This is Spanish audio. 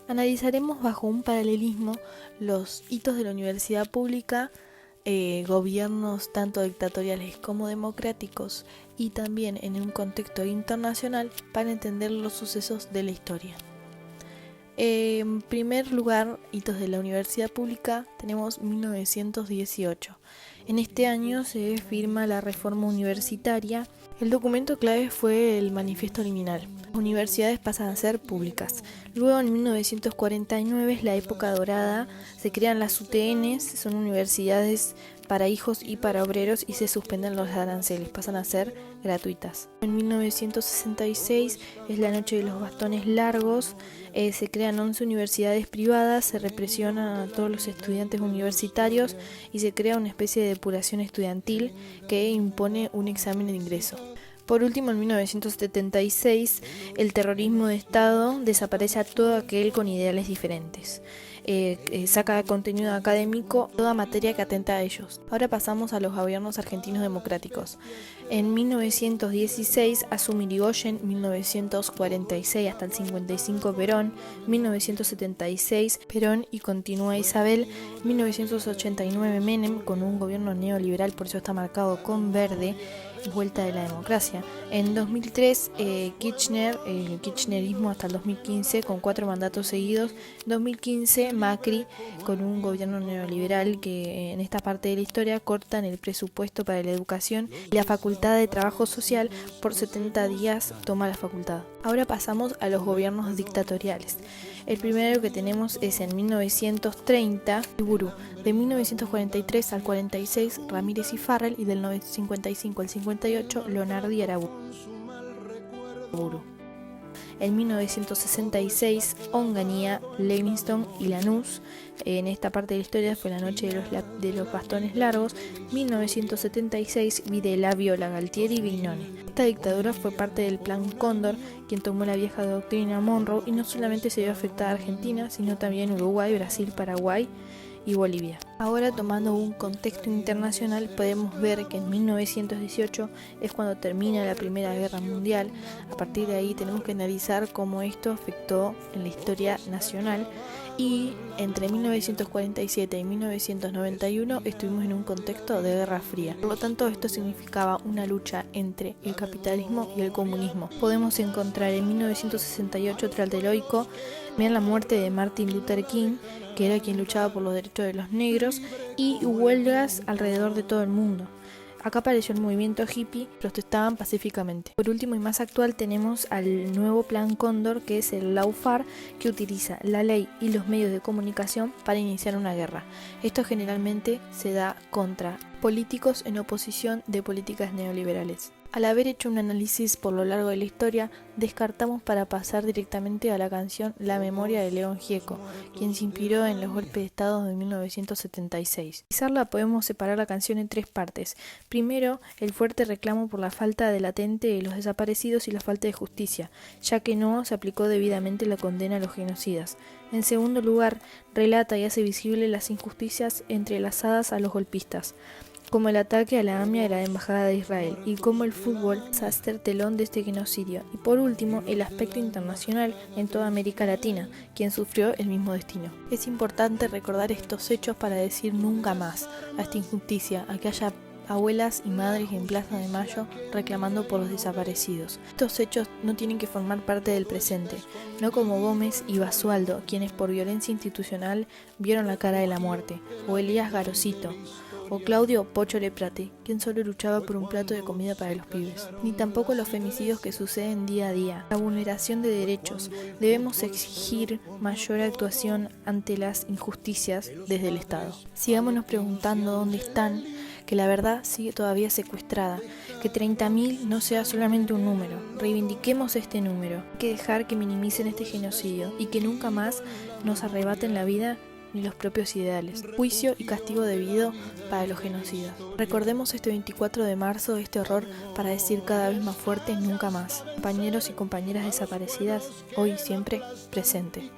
Analizaremos bajo un paralelismo los hitos de la universidad pública, gobiernos tanto dictatoriales como democráticos, y también en un contexto internacional para entender los sucesos de la historia. En primer lugar, hitos de la universidad pública, tenemos 1918. En este año se firma la reforma universitaria. El documento clave fue el Manifiesto Liminal. Las universidades pasan a ser públicas. Luego, en 1949, es la época dorada, se crean las UTNs, son universidades para hijos y para obreros, y se suspenden los aranceles, pasan a ser gratuitas. En 1966 es la noche de los bastones largos, se crean 11 universidades privadas, se represionan a todos los estudiantes universitarios y se crea una especie de depuración estudiantil que impone un examen de ingreso. Por último, en 1976, el terrorismo de Estado desaparece a todo aquel con ideales diferentes. Saca de contenido académico toda materia que atenta a ellos. Ahora pasamos a los gobiernos argentinos democráticos. En 1916 asume Irigoyen, 1946 hasta el 55 Perón, 1976 Perón y continúa Isabel, 1989 Menem con un gobierno neoliberal, por eso está marcado con verde, vuelta de la democracia. En 2003 Kirchner, el kirchnerismo hasta el 2015 con 4 mandatos seguidos. 2015 Macri con un gobierno neoliberal que en esta parte de la historia cortan el presupuesto para la educación y la facultad de trabajo social por 70 días toma la facultad. Ahora pasamos a los gobiernos dictatoriales. El primero que tenemos es en 1930, Iburu. De 1943 al 46, Ramírez y Farrell, y del 55 al 58, Leonardo y Aramburu. En 1966, Onganía, Livingston y Lanús. En esta parte de la historia fue la noche de los bastones largos. 1976, Videla, Viola, Galtieri y Vignone. Esta dictadura fue parte del Plan Cóndor, quien tomó la vieja doctrina Monroe, y no solamente se vio afectada a Argentina, sino también Uruguay, Brasil, Paraguay y Bolivia. Ahora, tomando un contexto internacional, podemos ver que en 1918 es cuando termina la Primera Guerra Mundial. A partir de ahí tenemos que analizar cómo esto afectó en la historia nacional, y entre 1947 y 1991 estuvimos en un contexto de Guerra Fría. Por lo tanto, esto significaba una lucha entre el capitalismo y el comunismo. Podemos encontrar en 1968 Tlatelolco, también la muerte de Martin Luther King, que era quien luchaba por los derechos de los negros, y huelgas alrededor de todo el mundo. Acá apareció el movimiento hippie, protestaban pacíficamente. Por último y más actual tenemos al nuevo Plan Cóndor, que es el Lawfare, que utiliza la ley y los medios de comunicación para iniciar una guerra. Esto generalmente se da contra políticos en oposición de políticas neoliberales. Al haber hecho un análisis por lo largo de la historia, descartamos para pasar directamente a la canción La memoria de León Gieco, quien se inspiró en los golpes de Estado de 1976. Quizá podemos separar la canción en 3 partes. Primero, el fuerte reclamo por la falta de latente de los desaparecidos y la falta de justicia, ya que no se aplicó debidamente la condena a los genocidas. En segundo lugar, relata y hace visible las injusticias entrelazadas a los golpistas, como el ataque a la AMIA y la Embajada de Israel, y cómo el fútbol pasa a ser telón de este genocidio. Y por último, el aspecto internacional en toda América Latina, quien sufrió el mismo destino. Es importante recordar estos hechos para decir nunca más a esta injusticia, a que haya abuelas y madres en Plaza de Mayo reclamando por los desaparecidos. Estos hechos no tienen que formar parte del presente, no como Gómez y Basualdo, quienes por violencia institucional vieron la cara de la muerte, o Elías Garocito, o Claudio Pocho Leprate, quien solo luchaba por un plato de comida para los pibes. Ni tampoco los femicidios que suceden día a día. La vulneración de derechos. Debemos exigir mayor actuación ante las injusticias desde el Estado. Sigámonos preguntando dónde están, que la verdad sigue todavía secuestrada, que 30.000 no sea solamente un número. Reivindiquemos este número. Hay que dejar que minimicen este genocidio y que nunca más nos arrebaten la vida ni los propios ideales. Juicio y castigo debido para los genocidas. Recordemos este 24 de marzo este horror para decir cada vez más fuerte nunca más. Compañeros y compañeras desaparecidas, hoy y siempre presente.